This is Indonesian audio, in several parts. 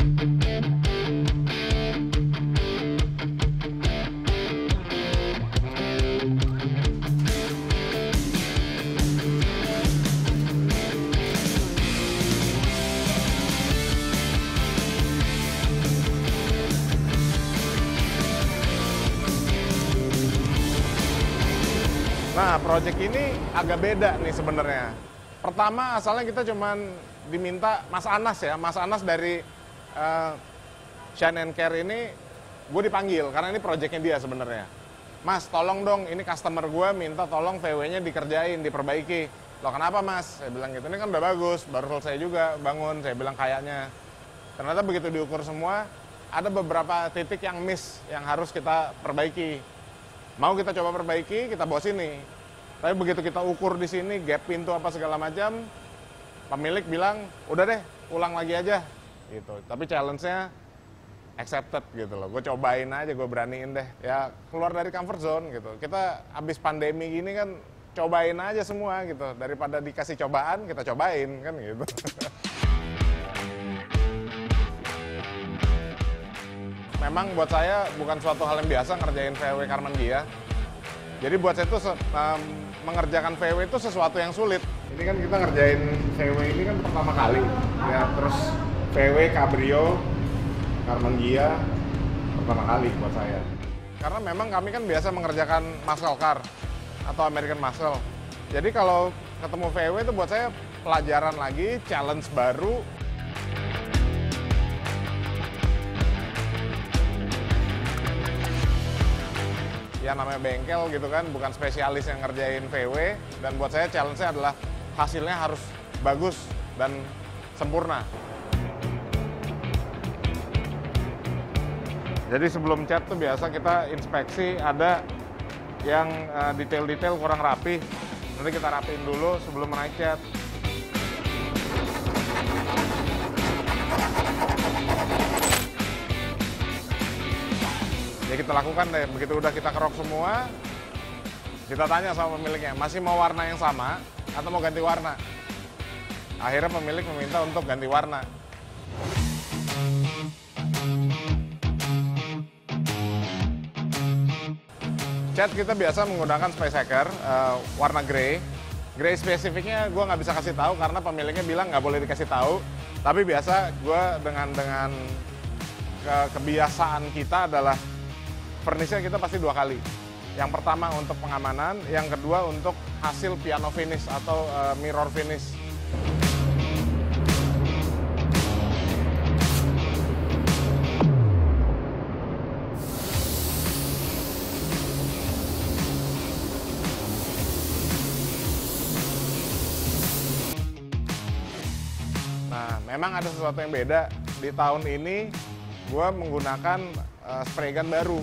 Nah, project ini agak beda nih sebenarnya. Pertama, asalnya kita cuman diminta Mas Anas ya, Mas Anas dari Shine and Care ini, gue dipanggil karena ini projectnya dia sebenarnya. Mas, tolong dong, ini customer gue minta tolong VW-nya dikerjain, diperbaiki. Loh kenapa Mas? Saya bilang gitu, ini kan udah bagus, baru selesai juga bangun, saya bilang kayaknya. Ternyata begitu diukur semua, ada beberapa titik yang miss, yang harus kita perbaiki. Mau kita coba perbaiki, kita bawa sini. Tapi begitu kita ukur di sini, gap pintu apa segala macam, pemilik bilang, udah deh, ulang lagi aja. Gitu. Tapi challenge-nya accepted gitu loh. Gue cobain aja, gue beraniin deh. Ya keluar dari comfort zone gitu. Kita habis pandemi gini kan, cobain aja semua gitu. Daripada dikasih cobaan, kita cobain kan gitu. Memang buat saya bukan suatu hal yang biasa ngerjain VW Karman Gia. Jadi buat saya itu mengerjakan VW itu sesuatu yang sulit. Ini kan kita ngerjain VW ini kan pertama kali. Ya, terus VW Cabrio Karman Gia pertama kali buat saya. Karena memang kami kan biasa mengerjakan muscle car atau American muscle. Jadi kalau ketemu VW itu buat saya pelajaran lagi, challenge baru. Ya namanya bengkel gitu kan, bukan spesialis yang ngerjain VW. Dan buat saya challenge-nya adalah hasilnya harus bagus dan sempurna. Jadi sebelum cat tuh biasa kita inspeksi, ada yang detail-detail kurang rapi. Nanti kita rapiin dulu sebelum naik cat. Ya kita lakukan deh, begitu udah kita kerok semua, kita tanya sama pemiliknya, masih mau warna yang sama atau mau ganti warna? Akhirnya pemilik meminta untuk ganti warna. Cat kita biasa menggunakan Spycycle warna grey. Grey spesifiknya gue nggak bisa kasih tahu karena pemiliknya bilang nggak boleh dikasih tahu. Tapi biasa gue dengan kebiasaan kita adalah furnishnya kita pasti 2 kali. Yang pertama untuk pengamanan, yang kedua untuk hasil piano finish atau mirror finish. Nah, memang ada sesuatu yang beda. Di tahun ini, gue menggunakan spray gun baru.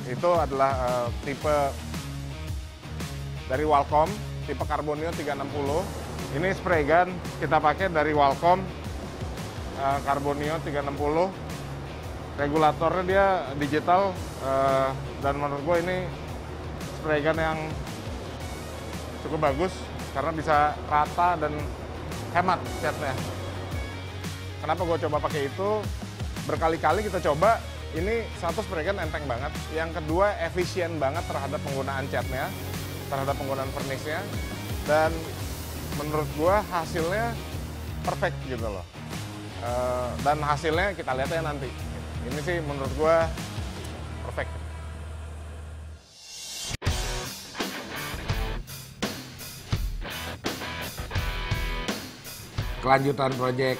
Itu adalah tipe dari Walcom, tipe Carbonio 360. Ini spray gun kita pakai dari Walcom, Carbonio 360. Regulatornya dia digital, dan menurut gue ini spray gun yang cukup bagus karena bisa rata dan hemat catnya. Kenapa gue coba pakai itu? Berkali-kali kita coba. Ini satu spray gun enteng banget, yang kedua efisien banget terhadap penggunaan catnya, terhadap penggunaan furnishnya, dan menurut gua hasilnya perfect gitu loh. Dan hasilnya kita lihat ya nanti. Ini sih menurut gua perfect. Kelanjutan proyek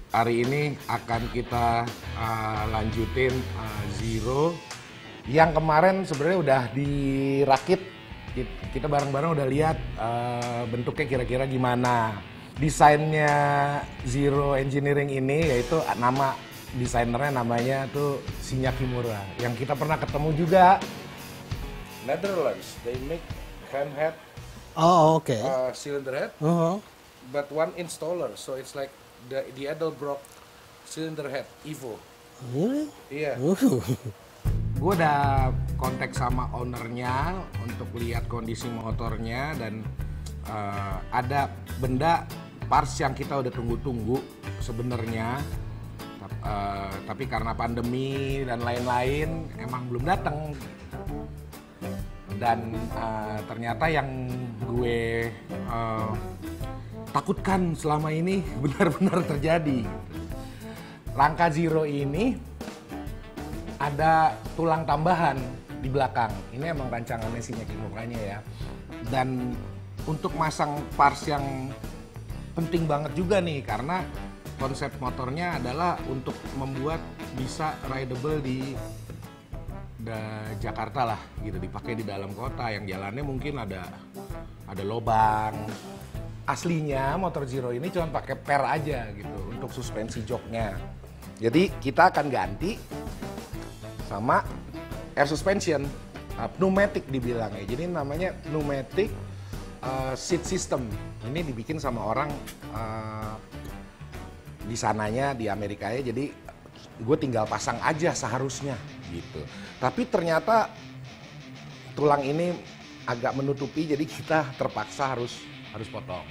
hari ini akan kita lanjutin Zero yang kemarin sebenarnya udah dirakit. Kita bareng-bareng udah lihat bentuknya kira-kira gimana. Desainnya Zero Engineering ini yaitu nama desainernya namanya tuh Shinya Kimura yang kita pernah ketemu juga. Netherlands, they make hammerhead. Oh, okay. Cylinder head, but one installer, so it's like the Edelbrock cylinder head Evo. Really? Iya. Gue udah kontak sama ownernya untuk lihat kondisi motornya dan ada benda parts yang kita udah tunggu-tunggu sebenarnya, Tapi karena pandemi dan lain-lain emang belum datang. Dan ternyata yang gue takutkan selama ini benar-benar terjadi. Langka Zero ini ada tulang tambahan di belakang. Ini emang rancangannya Shinya Kimura-nya ya. Dan untuk masang parts yang penting banget juga nih, karena konsep motornya adalah untuk membuat bisa rideable di Jakarta lah gitu, dipakai di dalam kota yang jalannya mungkin ada lobang. Aslinya motor Zero ini cuma pakai per aja gitu untuk suspensi joknya. Jadi kita akan ganti sama air suspension, pneumatic dibilangnya. Jadi namanya pneumatic seat system. Ini dibikin sama orang di sananya di Amerika ya. Jadi gue tinggal pasang aja seharusnya gitu. Tapi ternyata tulang ini agak menutupi, jadi kita terpaksa harus potong.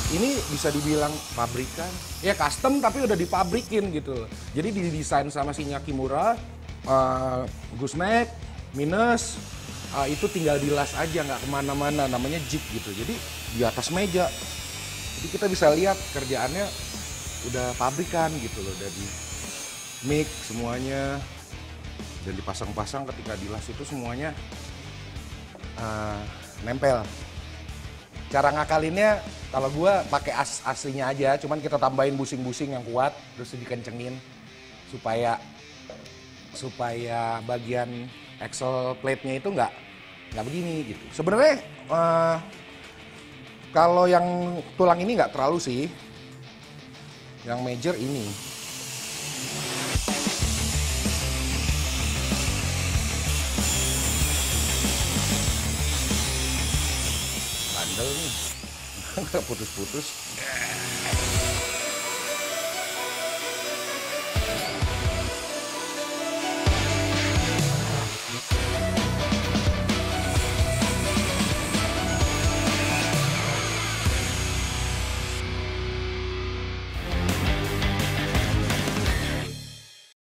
Ini bisa dibilang pabrikan, ya custom tapi udah dipabrikin gitu. Jadi didesain sama Shinya Kimura, gooseneck, minus, itu tinggal dilas aja, nggak kemana-mana, namanya jig gitu. Jadi di atas meja, jadi kita bisa lihat kerjaannya udah pabrikan gitu loh, udah di mix semuanya, dan dipasang-pasang. Ketika dilas itu semuanya nempel. Cara ngakalinnya, kalau gue pakai aslinya aja, cuman kita tambahin busing-busing yang kuat, terus dikencengin supaya bagian axle plate-nya itu nggak begini gitu. Sebenarnya kalau yang tulang ini nggak terlalu sih, yang major ini. Bandel nih, nggak putus-putus.